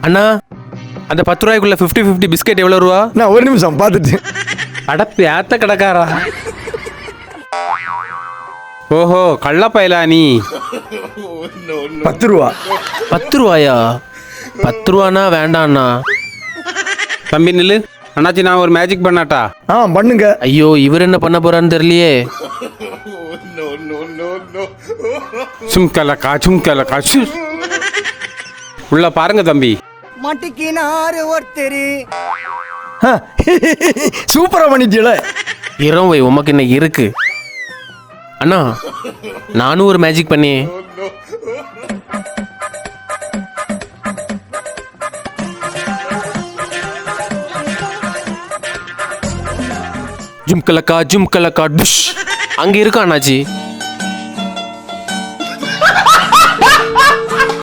அண்ணா அந்த 10 ரூபாய்க்குள்ள 50-50 பிஸ்கெட் எவ்வளோ ரூபா? நான் ஒரு நிமிஷம் பார்த்துட்டு. அடப்பு ஏத்த கடைக்காரா. ஓஹோ கள்ளப்பயலா நீ. 10 ரூபா. 10 ரூபாயா? 10 ரூபானா வேண்டாண்ணா. தம்பி நில்லு. அண்ணாச்சி நான் ஒரு மேஜிக் பண்ணாட்டா? பண்ணுங்க. ஐயோ இவர் என்ன பண்ண போறான்னு தெரியலையே. சும்கலக்கா சும்கலக்கா. உள்ள பாருங்க தம்பி. மாட்டிக்கினாரு ஒருத்தரு. சூப்பரா பண்ணிட்டீல. இரவு உமக்கு இன்னைக்கு இருக்கு. அண்ணா நானும் ஒரு மேஜிக் பண்ணி. ஜும்கலக்கா ஜும்கலக்கா டுஷ். அங்க இருக்கா அண்ணாச்சி.